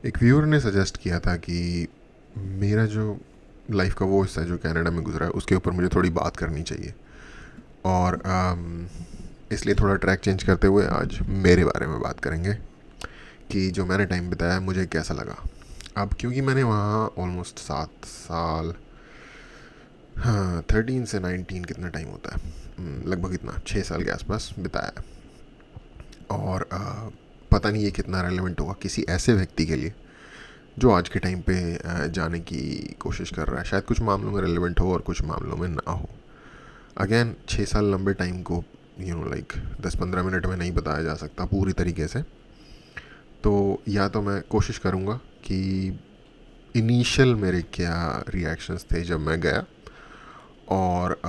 एक व्यूअर ने सजेस्ट किया था कि मेरा जो लाइफ का वो हिस्सा है जो कनाडा में गुजरा है उसके ऊपर मुझे थोड़ी बात करनी चाहिए। और इसलिए थोड़ा ट्रैक चेंज करते हुए आज मेरे बारे में बात करेंगे कि जो मैंने टाइम बिताया मुझे कैसा लगा। अब क्योंकि मैंने वहाँ ऑलमोस्ट 7 साल, हाँ 13 से 19 कितना टाइम होता है, लगभग इतना 6 साल के आसपास बिताया है। और पता नहीं ये कितना रेलेवेंट होगा किसी ऐसे व्यक्ति के लिए जो आज के टाइम पे जाने की कोशिश कर रहा है। शायद कुछ मामलों में रेलेवेंट हो और कुछ मामलों में ना हो। अगेन 6 साल लंबे टाइम को 10-15 मिनट में नहीं बताया जा सकता पूरी तरीके से। तो या तो मैं कोशिश करूँगा कि इनिशियल मेरे क्या रिएक्शंस थे जब मैं गया, और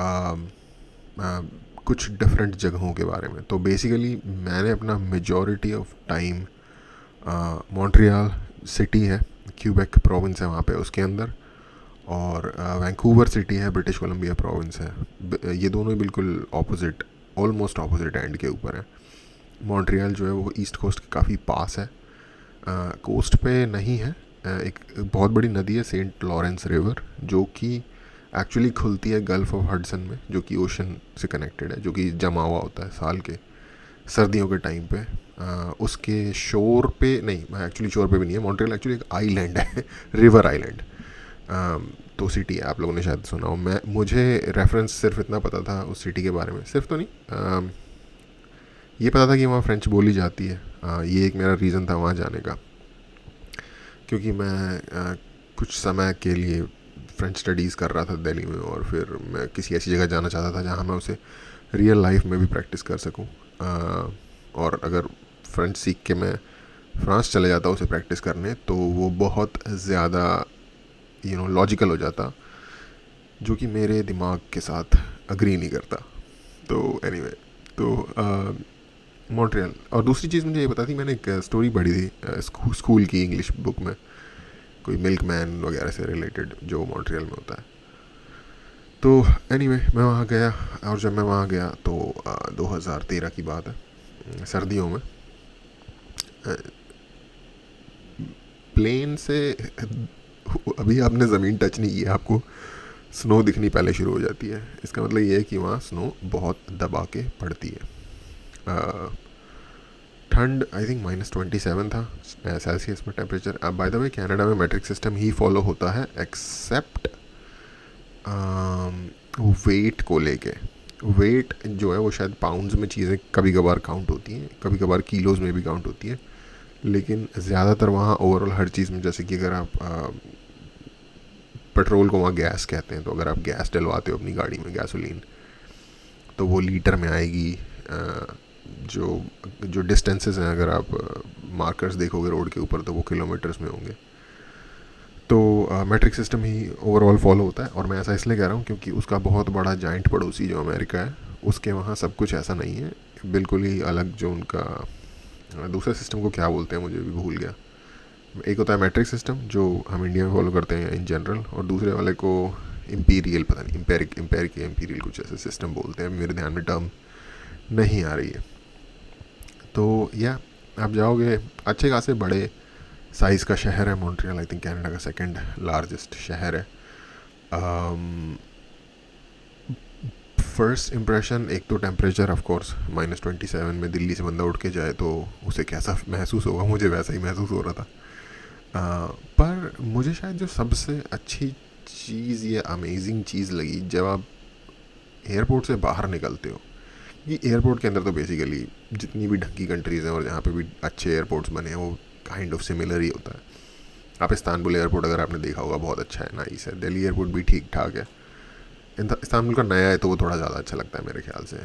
कुछ डिफरेंट जगहों के बारे में। तो बेसिकली मैंने अपना majority of time Montreal city है, क्यूबेक प्रोविंस है वहाँ पे उसके अंदर, और वैंकूवर सिटी है, ब्रिटिश कोलंबिया प्रोविंस है। ये दोनों ही बिल्कुल ऑपोजिट, ऑलमोस्ट ऑपोजिट एंड के ऊपर है। मॉन्ट्रियल जो है वो ईस्ट कोस्ट के काफ़ी पास है, कोस्ट पे नहीं है। एक बहुत बड़ी नदी है सेंट लॉरेंस रिवर, जो कि एक्चुअली खुलती है गल्फ ऑफ हडसन में, जो कि ओशन से कनेक्टेड है, जो कि जमा हुआ होता है साल के सर्दियों के टाइम पे। उसके शोर पे नहीं, एक्चुअली शोर पे भी नहीं है, मॉन्ट्रियल एक्चुअली एक आइलैंड है रिवर आइलैंड। तो सिटी है, आप लोगों ने शायद सुना हो। मुझे रेफरेंस सिर्फ इतना पता था उस सिटी के बारे में, सिर्फ तो नहीं, ये पता था कि वहाँ फ्रेंच बोली जाती है। ये एक मेरा रीज़न था वहाँ जाने का, क्योंकि मैं कुछ समय के लिए फ्रेंच स्टडीज़ कर रहा था दिल्ली में, और फिर मैं किसी ऐसी जगह जाना चाहता था जहाँ मैं उसे रियल लाइफ में भी प्रैक्टिस कर सकूँ। और अगर फ्रेंच सीख के मैं फ्रांस चले जाता उसे प्रैक्टिस करने, तो वो बहुत ज़्यादा लॉजिकल हो जाता, जो कि मेरे दिमाग के साथ अग्री नहीं करता। तो एनीवे, तो मॉन्ट्रियल। और दूसरी चीज़ मुझे ये पता थी, मैंने एक स्टोरी पढ़ी थी स्कूल की इंग्लिश बुक में, कोई मिल्क मैन वगैरह से रिलेटेड जो मॉन्ट्रियल में होता है। तो एनीवे मैं वहाँ गया, और जब मैं वहाँ गया तो 2013 की बात है, सर्दियों में। प्लेन से अभी आपने ज़मीन टच नहीं की, आपको स्नो दिखनी पहले शुरू हो जाती है। इसका मतलब ये है कि वहाँ स्नो बहुत दबा के पड़ती है। ठंड आई थिंक -27 था सेल्सियस में टेम्परेचर। अब बाय द वे कनाडा में मेट्रिक सिस्टम ही फॉलो होता है, एक्सेप्ट वेट को लेके। वेट जो है वो शायद पाउंड्स में चीज़ें कभी कभार काउंट होती हैं, कभी कभार किलोज़ में भी काउंट होती है, लेकिन ज़्यादातर वहाँ ओवरऑल हर चीज़ में, जैसे कि अगर आप पेट्रोल को वहाँ गैस कहते हैं, तो अगर आप गैस डलवाते हो अपनी गाड़ी में गैसोलीन, तो वो लीटर में आएगी। जो जो डिस्टेंसेस हैं, अगर आप मार्कर्स देखोगे रोड के ऊपर, तो वो किलोमीटर्स में होंगे। तो मैट्रिक सिस्टम ही ओवरऑल फॉलो होता है। और मैं ऐसा इसलिए कह रहा हूँ क्योंकि उसका बहुत बड़ा जॉइंट पड़ोसी जो अमेरिका है, उसके वहाँ सब कुछ ऐसा नहीं है, बिल्कुल ही अलग। जो उनका दूसरे सिस्टम को क्या बोलते हैं मुझे भी भूल गया। एक होता है मैट्रिक सिस्टम जो हम इंडिया में फॉलो करते हैं इन जनरल, और दूसरे वाले को इम्पीरियल, पता नहीं, इम्पेरिक या इम्पीरियल कुछ ऐसे सिस्टम बोलते हैं, मेरे ध्यान में टर्म नहीं आ रही है। तो या आप जाओगे, अच्छे खासे बड़े साइज़ का शहर है मॉन्ट्रियल, आई थिंक कनाडा का सेकंड लार्जेस्ट शहर है। फर्स्ट इम्प्रेशन, एक तो टेम्परेचर ऑफ कोर्स -27 में दिल्ली से बंदा उठ के जाए तो उसे कैसा महसूस होगा, मुझे वैसा ही महसूस हो रहा था। पर मुझे शायद जो सबसे अच्छी चीज़ या अमेजिंग चीज़ लगी जब आप एयरपोर्ट से बाहर निकलते हो, कि एयरपोर्ट के अंदर तो बेसिकली जितनी भी ढंगी कंट्रीज़ हैं और जहाँ पे भी अच्छे एयरपोर्ट्स बने हैं, वो काइंड ऑफ सिमिलर ही होता है। आप इस्तांबुल एयरपोर्ट अगर आपने देखा होगा, बहुत अच्छा है, नाइस है। दिल्ली एयरपोर्ट भी ठीक ठाक है। इस्तांबुल का नया है तो वो थोड़ा ज़्यादा अच्छा लगता है मेरे ख्याल से।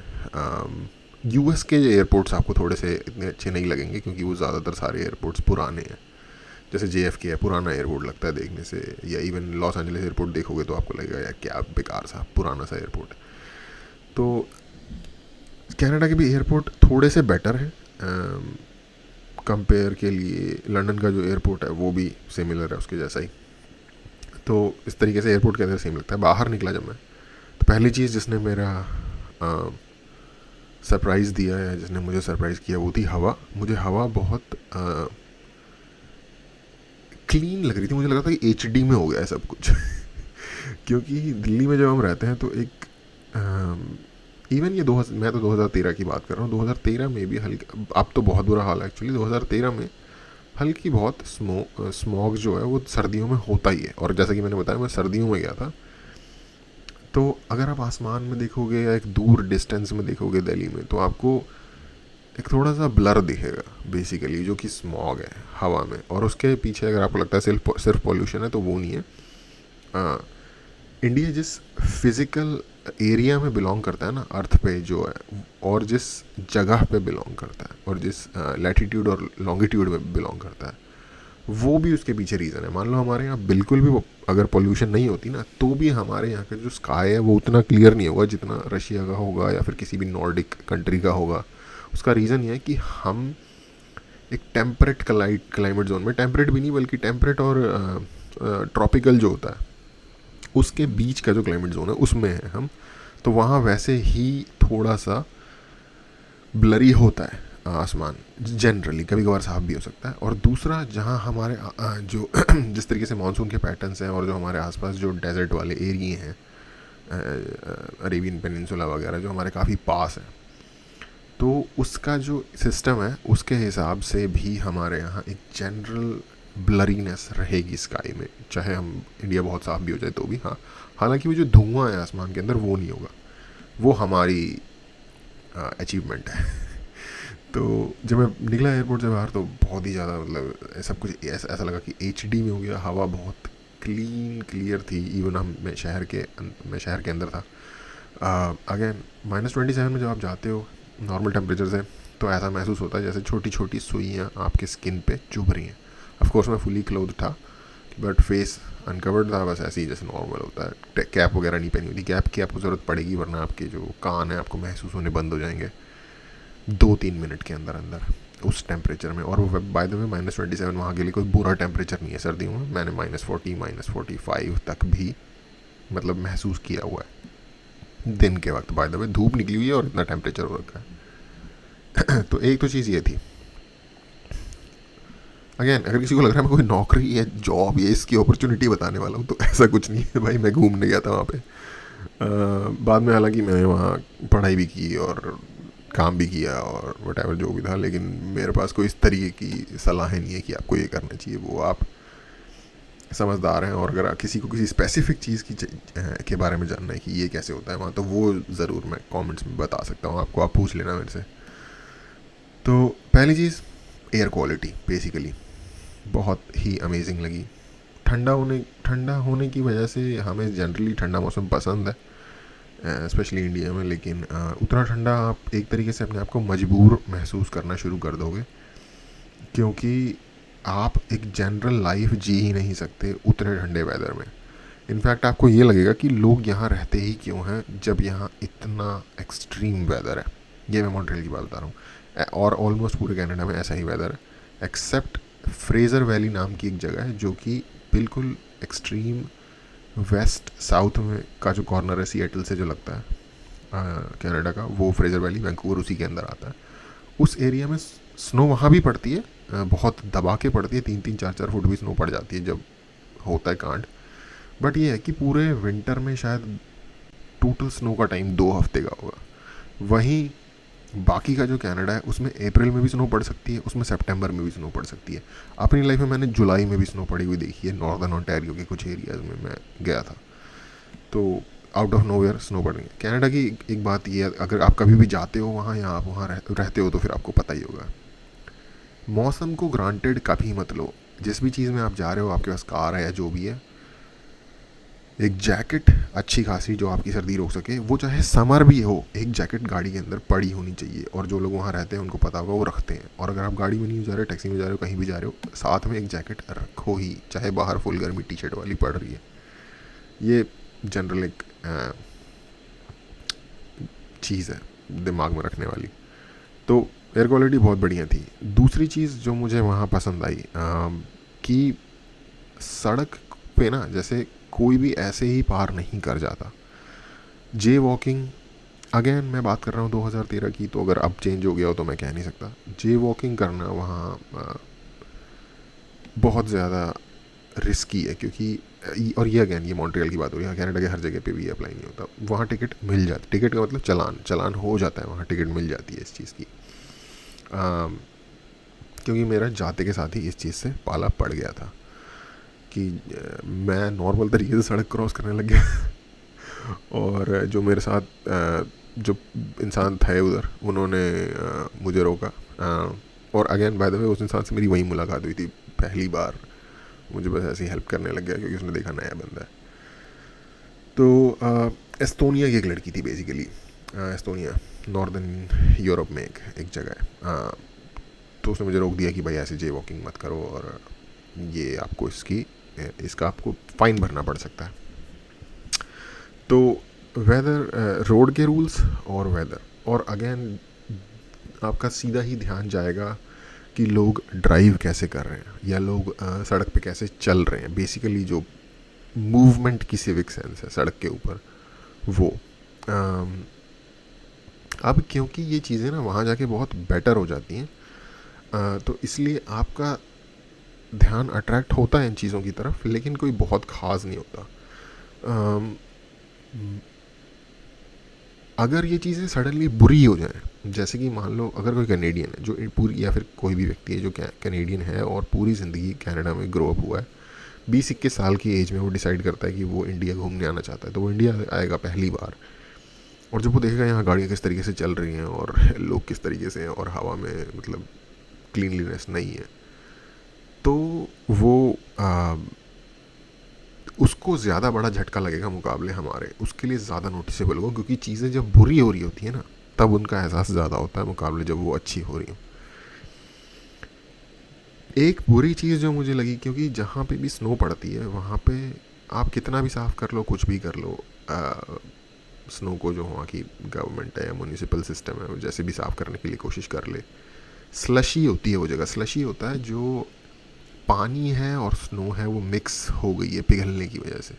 यूएस के एयरपोर्ट्स आपको थोड़े से इतने अच्छे नहीं लगेंगे, क्योंकि वो ज़्यादातर सारे एयरपोर्ट्स पुराने हैं। जैसे JFK है, पुराना एयरपोर्ट लगता है देखने से, या इवन लॉस एंजलिस एयरपोर्ट देखोगे तो आपको लगेगा यार क्या बेकार सा पुराना सा एयरपोर्ट है। तो कनाडा के भी एयरपोर्ट थोड़े से बेटर हैं कंपेयर के लिए। लंदन का जो एयरपोर्ट है वो भी सिमिलर है उसके जैसा ही। तो इस तरीके से एयरपोर्ट के अंदर सेम लगता है। बाहर निकला जब मैं, तो पहली चीज़ जिसने मेरा सरप्राइज़ दिया है, जिसने मुझे सरप्राइज़ किया, वो थी हवा। मुझे हवा बहुत क्लीन लग रही थी, मुझे लगा था कि HD में हो गया है सब कुछ क्योंकि दिल्ली में जब हम रहते हैं तो एक इवन ये मैं तो 2013 की बात कर रहा हूँ, 2013 में भी हल्का, अब तो बहुत बुरा हाल है एक्चुअली, 2013 में हल्की बहुत स्मॉग जो है वो सर्दियों में होता ही है। और जैसा कि मैंने बताया मैं सर्दियों में गया था, तो अगर आप आसमान में देखोगे या एक दूर डिस्टेंस में देखोगे दिल्ली में, तो आपको एक थोड़ा सा ब्लर दिखेगा बेसिकली, जो कि स्मॉग है हवा में। और उसके पीछे अगर आपको लगता है सिर्फ पॉल्यूशन है, तो वो नहीं है। इंडिया जिस फिज़िकल एरिया में बिलोंग करता है ना, अर्थ पे जो है, और जिस जगह पे बिलोंग करता है, और जिस लैटिट्यूड और लॉन्गिट्यूड में बिलोंग करता है, वो भी उसके पीछे रीज़न है। मान लो हमारे यहाँ बिल्कुल भी अगर पोल्यूशन नहीं होती ना, तो भी हमारे यहाँ का जो स्काई है वो उतना क्लियर नहीं होगा जितना रशिया का होगा या फिर किसी भी नॉर्डिक कंट्री का होगा। उसका रीज़न ये है कि हम एक टेम्परेट क्लाइमेट जोन में, टेम्परेट भी नहीं बल्कि टेम्परेट और ट्रॉपिकल जो होता है उसके बीच का जो क्लाइमेट जोन है उसमें है हम। तो वहाँ वैसे ही थोड़ा सा ब्लरी होता है आसमान जनरली, कभी कभार साफ भी हो सकता है। और दूसरा, जहाँ हमारे जो जिस तरीके से मानसून के पैटर्न्स हैं और जो हमारे आसपास जो डेजर्ट वाले एरिए हैं, अरेबियन पेनिनसुला वगैरह जो हमारे काफ़ी पास है, तो उसका जो सिस्टम है उसके हिसाब से भी हमारे यहाँ एक जनरल ब्लरीनेस रहेगी स्काई में, चाहे हम इंडिया बहुत साफ भी हो जाए तो भी। हाँ, हालांकि वो जो धुआं है आसमान के अंदर वो नहीं होगा, वो हमारी अचीवमेंट है तो जब मैं निकला एयरपोर्ट से बाहर तो बहुत ही ज़्यादा मतलब सब कुछ ऐसा लगा कि HD में हो गया। हवा बहुत क्लियर थी। इवन मैं शहर के अंदर था। अगेन -27 में जब आप जाते हो नॉर्मल टेम्परेचर से, तो ऐसा महसूस होता है जैसे छोटी छोटी सुइयाँ आपके स्किन पे चुभ रही हैं। ऑफकोर्स मैं फुली क्लोथ था, बट फेस अनकवर्ड था, बस ऐसे ही जैसे नॉर्मल होता है। कैप वगैरह नहीं पहनी होती। कैप की आपको ज़रूरत पड़ेगी, वरना आपके जो कान है आपको महसूस होने बंद हो जाएंगे 2-3 मिनट के अंदर उस टेम्परेचर में। और वो बाय द वे -27 वहाँ के लिए कोई बुरा टेम्परेचर नहीं है सर्दियों में। मैंने -40 -45 तक भी मतलब महसूस किया हुआ है दिन के वक्त। बाय द वे धूप निकली हुई है और इतना टेम्परेचर हो रखा है तो एक तो चीज़ ये थी। अगेन, अगर किसी को लग रहा है मैं कोई नौकरी या जॉब या इसकी अपॉर्चुनिटी बताने वाला हूँ, तो ऐसा कुछ नहीं है भाई। मैं घूमने गया था वहाँ पे। बाद में हालांकि मैंने वहाँ पढ़ाई भी की और काम भी किया और वट जो भी था, लेकिन मेरे पास कोई इस तरीके की सलाहें नहीं है कि आपको ये करना चाहिए। वो आप समझदार हैं, और अगर किसी को किसी स्पेसिफिक चीज़ के बारे में जानना है कि ये कैसे होता है वहाँ, तो वो ज़रूर मैं कमेंट्स में बता सकता हूँ आपको। आप पूछ लेना मेरे से। तो पहली चीज़, एयर क्वालिटी बेसिकली बहुत ही अमेजिंग लगी। ठंडा होने की वजह से हमें जनरली ठंडा मौसम पसंद है, स्पेशली इंडिया में। लेकिन उतना ठंडा आप एक तरीके से अपने आप को मजबूर महसूस करना शुरू कर दोगे, क्योंकि आप एक जनरल लाइफ जी ही नहीं सकते उतने ठंडे वेदर में। इनफैक्ट आपको ये लगेगा कि लोग यहाँ रहते ही क्यों हैं जब यहाँ इतना एक्सट्रीम वेदर है। ये मैं मॉन्ट्रियल की बात बता रहा हूँ, और ऑलमोस्ट पूरे कनाडा में ऐसा ही वेदर है, एक्सेप्ट फ्रेज़र वैली नाम की एक जगह है जो कि बिल्कुल एक्सट्रीम वेस्ट साउथ में का जो कॉर्नर है सिएटल से जो लगता है कनाडा का, वो फ्रेज़र वैली वैंकूवर उसी के अंदर आता है। उस एरिया में स्नो वहाँ भी पड़ती है, बहुत दबा के पड़ती है, 3-3 4-4 फुट भी स्नो पड़ जाती है जब होता है कांड। बट ये है कि पूरे विंटर में शायद टोटल स्नो का टाइम 2 हफ्ते का होगा। वहीं बाकी का जो कनाडा है उसमें अप्रैल में भी स्नो पड़ सकती है, उसमें सितंबर में भी स्नो पड़ सकती है। अपनी लाइफ में मैंने जुलाई में भी स्नो पड़ी हुई देखी है। नॉर्दर्न ओंटारियो के कुछ एरियाज़ में मैं गया था, तो आउट ऑफ नोवेयर स्नो पड़ रही है। कनाडा की एक बात ये है, अगर आप कभी भी जाते हो वहाँ या आप वहाँ रहते हो तो फिर आपको पता ही होगा, मौसम को ग्रांटेड कभी मत लो। जिस भी चीज़ में आप जा रहे हो, आपके पास कार है या जो भी है, एक जैकेट अच्छी खासी जो आपकी सर्दी रोक सके, वो चाहे समर भी हो, एक जैकेट गाड़ी के अंदर पड़ी होनी चाहिए। और जो लोग वहाँ रहते हैं उनको पता होगा, वो रखते हैं। और अगर आप गाड़ी में नहीं जा रहे, टैक्सी में जा रहे हो, कहीं भी जा रहे हो, साथ में एक जैकेट रखो ही, चाहे बाहर फुल गर्मी टी-शर्ट वाली पड़ रही है। ये जनरल एक चीज़ है दिमाग में रखने वाली। तो एयर क्वालिटी बहुत बढ़िया थी। दूसरी चीज़ जो मुझे वहाँ पसंद आई कि सड़क पे ना जैसे कोई भी ऐसे ही पार नहीं कर जाता। जे वॉकिंग, अगेन मैं बात कर रहा हूँ 2013 की, तो अगर अब चेंज हो गया हो तो मैं कह नहीं सकता। जे वॉकिंग करना वहाँ बहुत ज़्यादा रिस्की है, क्योंकि और ये अगेन ये मॉन्ट्रियल की बात हो रही है, कनाडा के हर जगह पे भी अप्लाई नहीं होता। वहाँ टिकट मिल जाती, टिकट का मतलब चलान हो जाता है, वहाँ टिकट मिल जाती है इस चीज़ की। क्योंकि मेरा जाते के साथ ही इस चीज़ से पाला पड़ गया था कि मैं नॉर्मल तरीके से सड़क क्रॉस करने लग गया और जो मेरे साथ जो इंसान थे उधर, उन्होंने मुझे रोका। और अगेन बाय द वे उस इंसान से मेरी वही मुलाकात हुई थी पहली बार, मुझे बस ऐसे ही हेल्प करने लग गया क्योंकि उसने देखा नया बंदा है। तो एस्तोनिया की एक लड़की थी बेसिकली, एस्तोनिया नॉर्दर्न यूरोप में एक जगह है। तो उसने मुझे रोक दिया कि भाई ऐसे जे वॉकिंग मत करो और ये आपको इसका आपको फ़ाइन भरना पड़ सकता है। तो वेदर रोड के रूल्स और वेदर, और अगेन आपका सीधा ही ध्यान जाएगा कि लोग ड्राइव कैसे कर रहे हैं या लोग सड़क पे कैसे चल रहे हैं। बेसिकली जो मूवमेंट की सिविक सेंस है सड़क के ऊपर वो। अब क्योंकि ये चीज़ें ना वहाँ जाके बहुत बेटर हो जाती हैं, तो इसलिए आपका ध्यान अट्रैक्ट होता है इन चीज़ों की तरफ, लेकिन कोई बहुत ख़ास नहीं होता। अगर ये चीज़ें सडनली बुरी हो जाएं, जैसे कि मान लो अगर कोई कैनेडियन है जो पूरी, या फिर कोई भी व्यक्ति है जो कैनेडियन है और पूरी ज़िंदगी कनाडा में ग्रो अप हुआ है, 20-21 साल की एज में वो डिसाइड करता है कि वो इंडिया घूमने आना चाहता है, तो वो इंडिया आएगा पहली बार, और जब वो देखेगा यहाँ गाड़ियाँ किस तरीके से चल रही हैं और लोग किस तरीके से हैं और हवा में मतलब क्लीनलीनेस नहीं है, तो वो उसको ज़्यादा बड़ा झटका लगेगा मुकाबले हमारे, उसके लिए ज़्यादा नोटिसेबल होगा, क्योंकि चीज़ें जब बुरी हो रही होती है ना तब उनका एहसास ज़्यादा होता है मुकाबले जब वो अच्छी हो रही हो। एक बुरी चीज़ जो मुझे लगी, क्योंकि जहाँ पे भी स्नो पड़ती है वहाँ पे आप कितना भी साफ़ कर लो, कुछ भी कर लो, स्नो को जो वहाँ की गवर्नमेंट है या म्यूनिसिपल सिस्टम है वो जैसे भी साफ़ करने के लिए कोशिश कर ले, स्लशी होती है वो जगह। स्लशी होता है जो पानी है और स्नो है वो मिक्स हो गई है पिघलने की वजह से।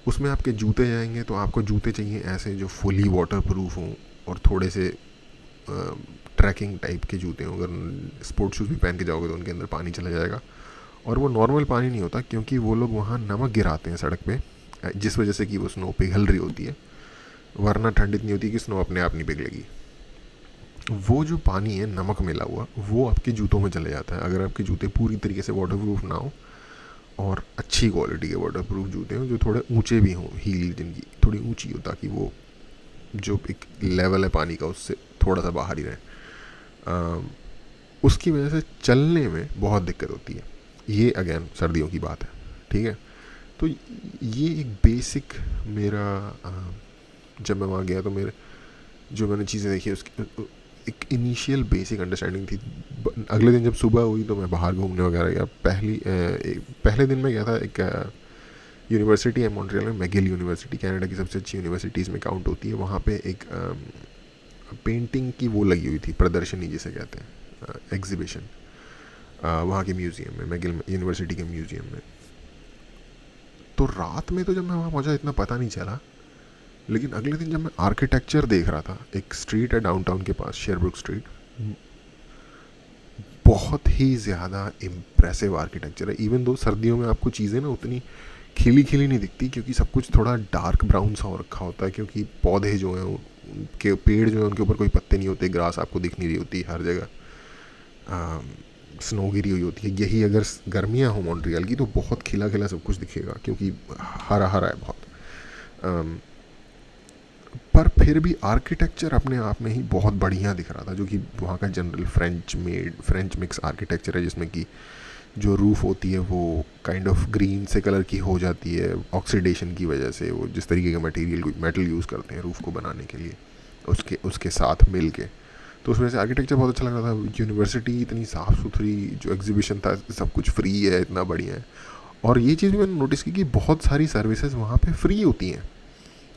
उसमें आपके जूते जाएंगे तो आपको जूते चाहिए ऐसे जो फुली वाटर प्रूफ हों और थोड़े से ट्रैकिंग टाइप के जूते हों। अगर स्पोर्ट्स शूज़ भी पहन के जाओगे तो उनके अंदर पानी चला जाएगा, और वो नॉर्मल पानी नहीं होता, क्योंकि वो लोग वहाँ नमक गिराते हैं सड़क पे, जिस वजह से कि वो स्नो पिघल रही होती है, वरना ठंड इतनी होती है कि स्नो अपने आप नहीं पिघलेगी। वो जो पानी है नमक मिला हुआ वो आपके जूतों में चले जाता है। अगर आपके जूते पूरी तरीके से वाटरप्रूफ ना हो और अच्छी क्वालिटी के वाटरप्रूफ जूते हों जो थोड़े ऊंचे भी हों, हील जिनकी थोड़ी ऊंची हो, ताकि वो जो एक लेवल है पानी का उससे थोड़ा सा बाहर ही रहे, उसकी वजह से चलने में बहुत दिक्कत होती है। ये अगेन सर्दियों की बात है, ठीक है। तो ये एक बेसिक मेरा जब मैं वहाँ गया तो मेरे जो मैंने चीज़ें देखी उसकी एक इनिशियल बेसिक अंडरस्टैंडिंग थी। अगले दिन जब सुबह हुई तो मैं बाहर घूमने वगैरह गया। पहले दिन में गया था एक यूनिवर्सिटी है मॉन्ट्रियल में, मैगिल यूनिवर्सिटी, कनाडा की सबसे अच्छी यूनिवर्सिटीज़ में काउंट होती है। वहाँ पे एक पेंटिंग की वो लगी हुई थी, प्रदर्शनी जिसे कहते हैं, एग्जीबिशन, वहाँ के म्यूज़ियम में, मैगिल यूनिवर्सिटी के म्यूज़ियम में। तो रात में तो जब मैं वहाँ पहुँचा इतना पता नहीं चला, लेकिन अगले दिन जब मैं आर्किटेक्चर देख रहा था, एक स्ट्रीट है डाउनटाउन के पास, शेयरब्रुक स्ट्रीट, बहुत ही ज़्यादा इम्प्रेसिव आर्किटेक्चर है। इवन दो सर्दियों में आपको चीज़ें ना उतनी खिली खिली नहीं दिखती, क्योंकि सब कुछ थोड़ा डार्क ब्राउन सा हो रखा होता है, क्योंकि पौधे जो हैं उनके पेड़ जो हैं उनके ऊपर कोई पत्ते नहीं होते, ग्रास आपको दिख नहीं रही होती हर जगह, स्नो गिरी हुई होती है। यही अगर गर्मियाँ हो मॉन्ट्रियल की तो बहुत खिला खिला सब कुछ दिखेगा, क्योंकि हरा हरा है बहुत। पर फिर भी आर्किटेक्चर अपने आप में ही बहुत बढ़िया दिख रहा था, जो कि वहाँ का जनरल फ्रेंच मिक्स आर्किटेक्चर है, जिसमें कि जो रूफ़ होती है वो काइंड ऑफ ग्रीन से कलर की हो जाती है ऑक्सीडेशन की वजह से। वो जिस तरीके का मेटल यूज़ करते हैं रूफ़ को बनाने के लिए, उसके साथ मिल के, तो उसमें से आर्किटेक्चर बहुत अच्छा लग रहा था। यूनिवर्सिटी इतनी साफ़ सुथरी, जो एग्जीबिशन था सब कुछ फ्री है, इतना बढ़िया है। और ये चीज़ मैंने नोटिस की कि बहुत सारी सर्विसेज वहाँ पे फ्री होती हैं,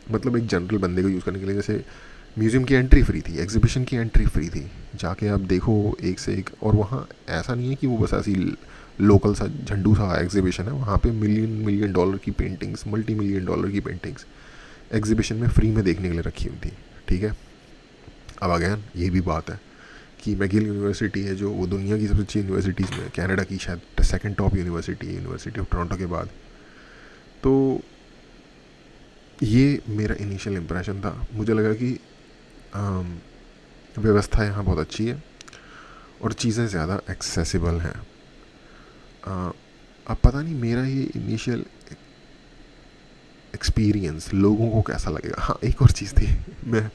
मतलब एक जनरल बंदे को यूज़ करने के लिए। जैसे म्यूज़ियम की एंट्री फ्री थी, एग्जीबिशन की एंट्री फ्री थी, जाके आप देखो एक से एक। और वहाँ ऐसा नहीं है कि वो बस ऐसी लोकल सा झंडू सा एग्जीबिशन है, वहाँ पे मिलियन डॉलर की पेंटिंग्स, $multi-million की पेंटिंग्स एग्जीबिशन में फ्री में देखने के लिए रखी हुई थी, ठीक है। अब अगेन ये भी बात है कि मैगिल यूनिवर्सिटी है जो वो दुनिया की सबसे अच्छी यूनिवर्सिटीज़ में, कनाडा की शायद सेकंड टॉप यूनिवर्सिटी है, यूनिवर्सिटी ऑफ टोरंटो के बाद। तो ये मेरा इनिशियल इम्प्रेशन था। मुझे लगा कि व्यवस्था यहाँ बहुत अच्छी है और चीज़ें ज़्यादा एक्सेसिबल हैं। अब पता नहीं मेरा ये इनिशियल एक्सपीरियंस लोगों को कैसा लगेगा। हाँ, एक और चीज़ थी, मैं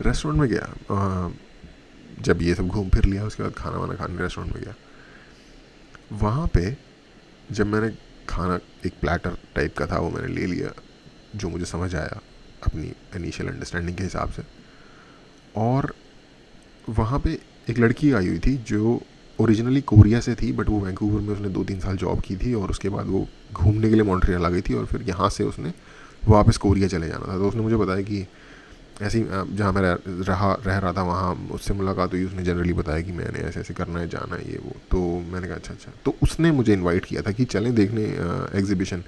रेस्टोरेंट में गया, जब ये सब घूम फिर लिया उसके बाद खाना वाना खाने रेस्टोरेंट में गया। वहाँ पे जब मैंने खाना, एक प्लेटर टाइप का था, वो मैंने ले लिया जो मुझे समझ आया अपनी इनिशियल अंडरस्टैंडिंग के हिसाब से। और वहाँ पे एक लड़की आई हुई थी जो ओरिजिनली कोरिया से थी, बट वो वैंकूवर में उसने 2-3 साल जॉब की थी और उसके बाद वो घूमने के लिए मॉन्ट्रियल आ गई थी और फिर यहाँ से उसने वापस कोरिया चले जाना था। तो उसने मुझे बताया कि ऐसे ही जहाँ मैं रह रहा था वहाँ उससे मुलाकात हुई। उसने जनरली बताया कि मैंने ऐसे ऐसे करना है, जाना है, ये वो। तो मैंने कहा अच्छा। तो उसने मुझे इनवाइट किया था कि चलें देखने, एग्जीबिशन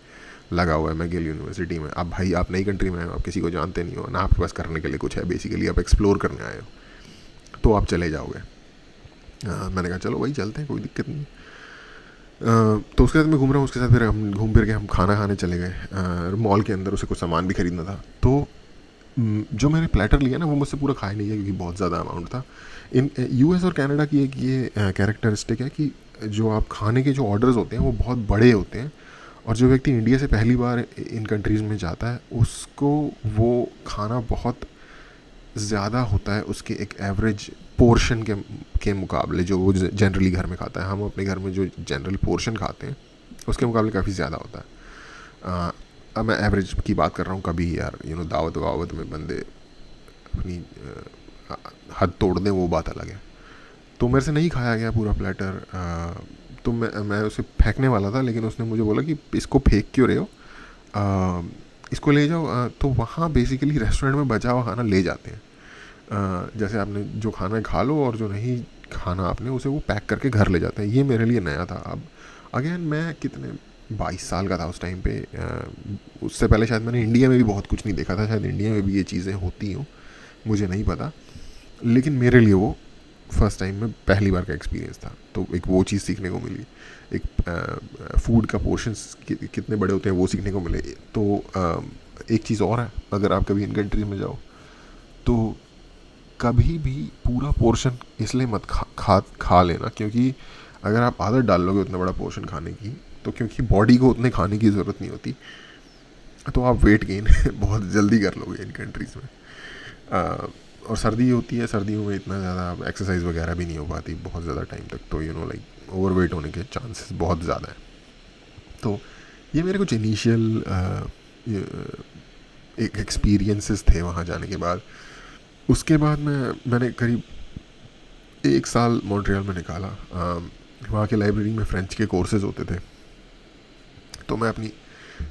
लगा हुआ है मैगिल यूनिवर्सिटी में। अब भाई आप नई कंट्री में आए हो, आप किसी को जानते नहीं हो ना, आपके पास करने के लिए कुछ है, बेसिकली आप एक्सप्लोर करने आए हो, तो आप चले जाओगे। मैंने कहा चलो भाई चलते हैं, कोई दिक्कत नहीं। तो उसके साथ मैं घूम रहा हूँ, उसके साथ फिर हम घूम फिर के हम खाना खाने चले गए मॉल के अंदर। उसे कुछ सामान भी खरीदना था। तो जो मैंने प्लेटर लिया ना वो मुझसे पूरा खाया नहीं गया क्योंकि बहुत ज़्यादा अमाउंट था। इन यूएस और कनाडा की एक ये कैरेक्टरिस्टिक है कि जो आप खाने के जो ऑर्डर्स होते हैं वो बहुत बड़े होते हैं, और जो व्यक्ति इंडिया से पहली बार इन कंट्रीज़ में जाता है उसको वो खाना बहुत ज़्यादा होता है उसके एक एवरेज पोर्शन के मुकाबले जो वो जनरली घर में खाता है। हम अपने घर में जो जनरल पोर्शन खाते हैं उसके मुकाबले काफ़ी ज़्यादा होता है। अब मैं एवरेज की बात कर रहा हूँ। कभी यार दावत वावत में बंदे अपनी हद तोड़ दें, वो बात अलग है। तो मेरे से नहीं खाया गया पूरा प्लेटर। तो मैं उसे फेंकने वाला था, लेकिन उसने मुझे बोला कि इसको फेंक क्यों रहे हो, इसको ले जाओ। तो वहाँ बेसिकली रेस्टोरेंट में बचा हुआ खाना ले जाते हैं। जैसे आपने जो खाना है खा लो, और जो नहीं खाना आपने उसे वो पैक करके घर ले जाते हैं। ये मेरे लिए नया था। अब अगेन मैं कितने 22 साल का था उस टाइम पे। उससे पहले शायद मैंने इंडिया में भी बहुत कुछ नहीं देखा था, शायद इंडिया में भी ये चीज़ें होती हों, मुझे नहीं पता। लेकिन मेरे लिए वो फर्स्ट टाइम में पहली बार का एक्सपीरियंस था। तो एक वो चीज़ सीखने को मिली, एक फूड का पोर्शंस कितने बड़े होते हैं वो सीखने को मिले। तो एक चीज़ और है, अगर आप कभी इन कंट्रीज में जाओ तो कभी भी पूरा पोर्शन इसलिए मत खा लेना, क्योंकि अगर आप आदत डाल लोगे उतना बड़ा पोर्शन खाने की, तो क्योंकि बॉडी को उतने खाने की ज़रूरत नहीं होती, तो आप वेट गेन बहुत जल्दी कर लोगे इन कंट्रीज़ में। और सर्दी होती है, सर्दियों में इतना ज़्यादा एक्सरसाइज वगैरह भी नहीं हो पाती बहुत ज़्यादा टाइम तक, तो लाइक ओवरवेट होने के चांसेस बहुत ज़्यादा हैं। तो ये मेरे कुछ इनिशियल एक एक्सपीरियंसेस थे वहाँ जाने के बाद। उसके बाद मैंने करीब 1 साल मॉन्ट्रियल में निकाला। वहाँ के लाइब्रेरी में फ़्रेंच के कोर्सेज होते थे, तो मैं अपनी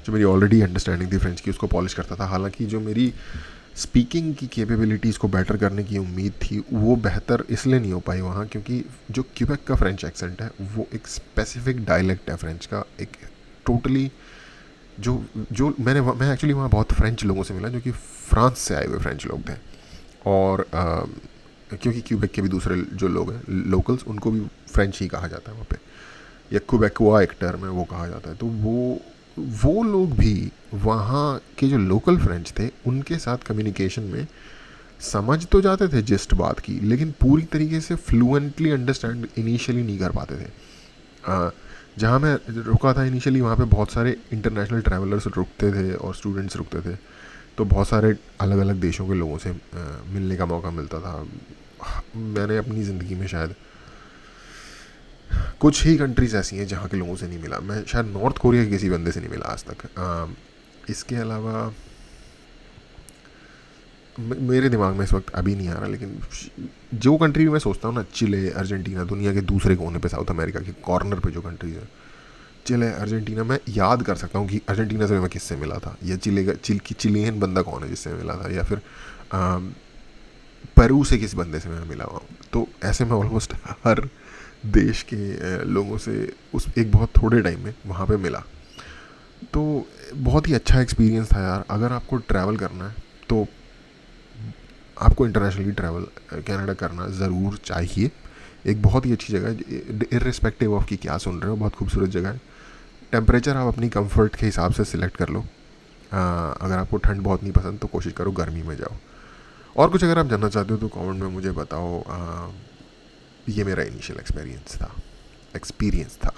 जो मेरी ऑलरेडी अंडरस्टैंडिंग थी फ्रेंच की उसको पॉलिश करता था। हालांकि जो मेरी स्पीकिंग की कैपेबिलिटीज़ को बेटर करने की उम्मीद थी वो बेहतर इसलिए नहीं हो पाई वहाँ, क्योंकि जो क्यूबेक का फ्रेंच एक्सेंट है वो एक स्पेसिफिक डायलेक्ट है फ्रेंच का, एक टोटली जो मैं एक्चुअली वहाँ बहुत फ्रेंच लोगों से मिला जो कि फ्रांस से आए हुए फ्रेंच लोग थे। और क्योंकि क्यूबेक के भी दूसरे जो लोग हैं लोकल्स, उनको भी फ्रेंच ही कहा जाता है वहाँ पे, या क्यूबेकुआ एक टर्म है वो कहा जाता है। तो वो लोग भी वहाँ के जो लोकल फ्रेंच थे उनके साथ कम्युनिकेशन में समझ तो जाते थे जिस्ट बात की, लेकिन पूरी तरीके से फ्लुएंटली अंडरस्टैंड इनिशियली नहीं कर पाते थे। जहाँ मैं रुका था इनिशियली वहाँ पे बहुत सारे इंटरनेशनल ट्रैवलर्स रुकते थे और स्टूडेंट्स रुकते थे, तो बहुत सारे अलग अलग देशों के लोगों से मिलने का मौका मिलता था। मैंने अपनी ज़िंदगी में शायद कुछ ही कंट्रीज़ ऐसी हैं जहाँ के लोगों से नहीं मिला। मैं शायद नॉर्थ कोरिया के किसी बंदे से नहीं मिला आज तक। इसके अलावा मेरे दिमाग में इस वक्त अभी नहीं आ रहा, लेकिन जो कंट्री मैं सोचता हूँ ना, चिले, अर्जेंटीना, दुनिया के दूसरे कोने पे, साउथ अमेरिका के कॉर्नर पे जो कंट्रीज़ है, चिले, अर्जेंटीना, मैं याद कर सकता हूँ कि अर्जेंटीना से मैं किससे मिला था, या चिलियन बंदा कौन है जिससे मिला था, या फिर पेरू से किस बंदे से मैं मिला हुआ हूँ। तो ऐसे मैं ऑलमोस्ट हर देश के लोगों से उस एक बहुत थोड़े टाइम में वहाँ पे मिला। तो बहुत ही अच्छा एक्सपीरियंस था यार। अगर आपको ट्रैवल करना है तो आपको इंटरनेशनली ट्रैवल कनाडा करना ज़रूर चाहिए, एक बहुत ही अच्छी जगह है, इर्रिस्पेक्टिव ऑफ कि क्या सुन रहे हो, बहुत खूबसूरत जगह है। टेम्परेचर आप अपनी कंफर्ट के हिसाब से सिलेक्ट कर लो। अगर आपको ठंड बहुत नहीं पसंद तो कोशिश करो गर्मी में जाओ। और कुछ अगर आप जानना चाहते हो तो कमेंट में मुझे बताओ। ये मेरा इनिशियल एक्सपीरियंस था।